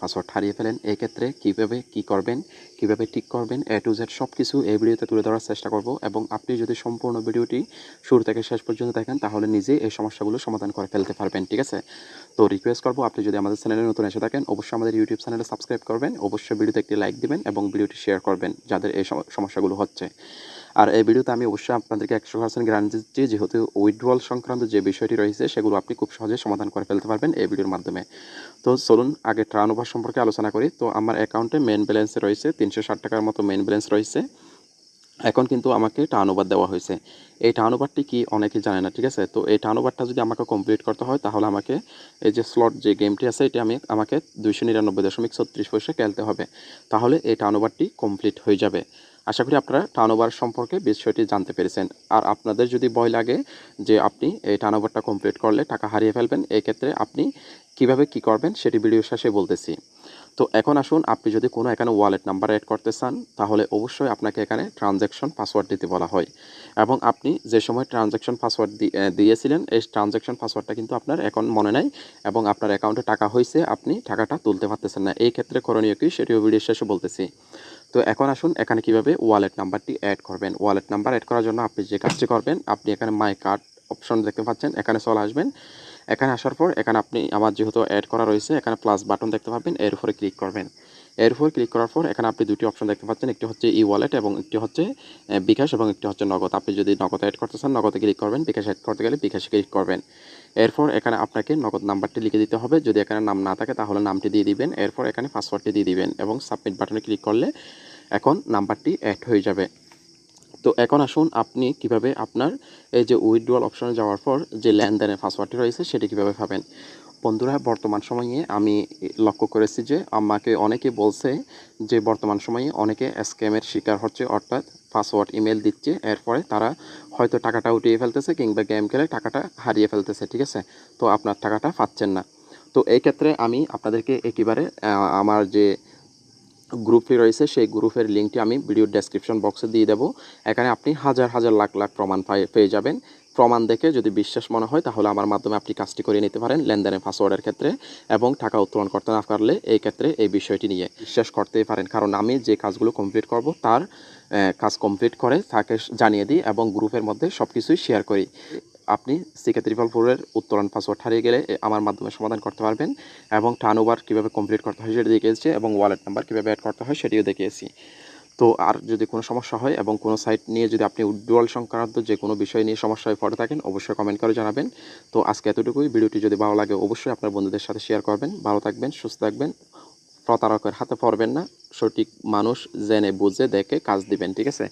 Password হারিয়ে ফেলেন, এই ক্ষেত্রে কীভাবে কী করবেন, কীভাবে ঠিক করবেন, A to Z সব কিছু এই ভিডিওতে তুলে ধরার চেষ্টা করব। এবং আপনি যদি সম্পূর্ণ ভিডিওটি শুরু থেকে শেষ পর্যন্ত দেখেন তাহলে নিজেই এই সমস্যাগুলো সমাধান করে ফেলতে পারবেন, ঠিক আছে? তো রিকোয়েস্ট করব, আপনি যদি আমাদের চ্যানেলে নতুন এসে থাকেন অবশ্যই আমাদের ইউটিউব চ্যানেলে সাবস্ক্রাইব করবেন, অবশ্যই ভিডিওতে একটি লাইক দিবেন এবং ভিডিওটি শেয়ার করবেন যাদের এই সমস্যাগুলো হচ্ছে। আর এই ভিডিওতে আমি অবশ্যই আপনাদেরকে 100% গ্যারান্টি দিচ্ছি, যেহেতু উইথড্রয়াল সংক্রান্ত যে বিষয়টি রয়েছে সেগুলো আপনি খুব সহজে সমাধান করে ফেলতে পারবেন এই ভিডিওর মাধ্যমে। তো চলুন আগে টার্নওভার সম্পর্কে আলোচনা করি। তো আমার অ্যাকাউন্টে মেইন ব্যালেন্স রয়েছে 360 টাকার মতো মেইন ব্যালেন্স রয়েছে। এখন কিন্তু আমাকে টার্নওভার দেওয়া হয়েছে। এই টার্নওভারটি কি অনেকেই জানে না, ঠিক আছে? তো এই টার্নওভারটা যদি আমাকে কমপ্লিট করতে হয় তাহলে আমাকে এই যে স্লট যে গেমটি আছে এটি আমাকে 299.36 পয়সা খেলতে হবে। তাহলে এই টার্নওভারটি কমপ্লিট হয়ে যাবে। আশা করি আপনারা টার্নওভার সম্পর্কে বিষয়টি জানতে পেরেছেন। আর আপনাদের যদি ভয় লাগে যে আপনি এই টার্নওভারটা কমপ্লিট করলে টাকা হারিয়ে ফেলবেন, এই ক্ষেত্রে আপনি কিভাবে কি করবেন সেটি ভিডিও শেষে বলতেছি। তো এখন আসুন, আপনি যদি কোনো এখানে ওয়ালেট নাম্বার অ্যাড করতে চান তাহলে অবশ্যই আপনাকে এখানে ট্রানজ্যাকশন পাসওয়ার্ড দিতে বলা হয়। এবং আপনি যে সময় ট্রানজ্যাকশন পাসওয়ার্ড দিয়েছিলেন এই ট্রানজ্যাকশন পাসওয়ার্ডটা কিন্তু আপনার এখন মনে নাই এবং আপনার অ্যাকাউন্টে টাকা হয়েছে, আপনি টাকাটা তুলতে পারতেছেন না। এই ক্ষেত্রে করণীয় কি সেটিও ভিডিও শেষে বলতেছি। তো এখন আসুন এখানে কিভাবে ওয়ালেট নাম্বারটি অ্যাড করবেন। ওয়ালেট নাম্বার অ্যাড করার জন্য আপনি যে কাজটি করবেন, আপনি এখানে মাই কার্ড অপশন দেখতে পাচ্ছেন, এখানে চলে আসবেন। এখানে আসার পর এখানে আপনি আমার যেহেতু অ্যাড করা রয়েছে এখানে প্লাস বাটন দেখতে পাবেন, এর উপরে ক্লিক করবেন। এর উপর ক্লিক করার পর এখানে আপনি দুটি অপশন দেখতে পাচ্ছেন, একটি হচ্ছে ই ওয়ালেট এবং একটি হচ্ছে বিকাশ এবং একটি হচ্ছে নগদ। আপনি যদি নগদ অ্যাড করতে চান নগদে ক্লিক করবেন, বিকাশ অ্যাড করতে গেলে বিকাশে ক্লিক করবেন। এরপর এখানে আপনাকে নগদ নাম্বারটি লিখে দিতে হবে, যদি এখানে নাম না থাকে তাহলে নামটি দিয়ে দিবেন। এরপর এখানে পাসওয়ার্ডটি দিয়ে দিবেন এবং সাবমিট বাটনে ক্লিক করলে এখন নাম্বারটি অ্যাড হয়ে যাবে। তো এখন আসুন আপনি কিভাবে আপনার এই যে উইথড্রয়াল অপশনে যাওয়ার পর যে লেনদেনের পাসওয়ার্ডটি রয়েছে সেটি কিভাবে পাবেন। বন্ধুরা, বর্তমান সময়ে আমি লক্ষ্য করেছি যে আমাকে অনেকে বলছে যে বর্তমান সময়ে অনেকে স্ক্যামের শিকার হচ্ছে, অর্থাৎ পাসওয়ার্ড ইমেল দিচ্ছে, এরপরে তারা হয়তো টাকাটা উঠিয়ে ফেলতেছে কিংবা গেম খেলে টাকাটা হারিয়ে ফেলতেছে, ঠিক আছে? তো আপনার টাকাটা পাচ্ছেন না। তো এই ক্ষেত্রে আমি আপনাদেরকে একেবারে আমার যে গ্রুপটি রয়েছে সেই গ্রুপের লিঙ্কটি আমি ভিডিওর ডেসক্রিপশন বক্সে দিয়ে দেবো। এখানে আপনি হাজার হাজার লাখ লাখ প্রমাণ পেয়ে যাবেন। প্রমাণ দেখে যদি বিশ্বাস মনে হয় তাহলে আমার মাধ্যমে আপনি কাজটি করে নিতে পারেন লেনদেনের পাসওয়ার্ডের ক্ষেত্রে। এবং টাকা উত্তোলন করতে না পারলে এই ক্ষেত্রে এই বিষয়টি নিয়ে বিশ্বাস করতেই পারেন, কারণ আমি যে কাজগুলো কমপ্লিট করব তার কাজ কমপ্লিট করে তাকে জানিয়ে দিই এবং গ্রুপের মধ্যে সব কিছুই শেয়ার করি। আপনি CK444-এর উত্তোলন পাসওয়ার্ড হারিয়ে গেলে আমার মাধ্যমে সমাধান করতে পারবেন এবং টার্নওভার কীভাবে কমপ্লিট করতে হয় সেটা দেখিয়েছি এবং ওয়ালেট নাম্বার কীভাবে অ্যাড করতে হয় সেটিও দেখিয়েছি। তো আর যদি কোনো সমস্যা হয় এবং কোনো সাইট নিয়ে যদি আপনি উইথড্রয়াল সংক্রান্ত যে কোনো বিষয় নিয়ে সমস্যায় পড়ে থাকেন অবশ্যই কমেন্ট করে জানাবেন। তো আজকে এতটুকুই। ভিডিওটি যদি ভালো লাগে অবশ্যই আপনার বন্ধুদের সাথে শেয়ার করবেন। ভালো থাকবেন, সুস্থ থাকবেন, প্রতারকের হাতে পড়বেন না, সঠিক মানুষ জেনে বুঝে দেখে কাজ দিবেন, ঠিক আছে?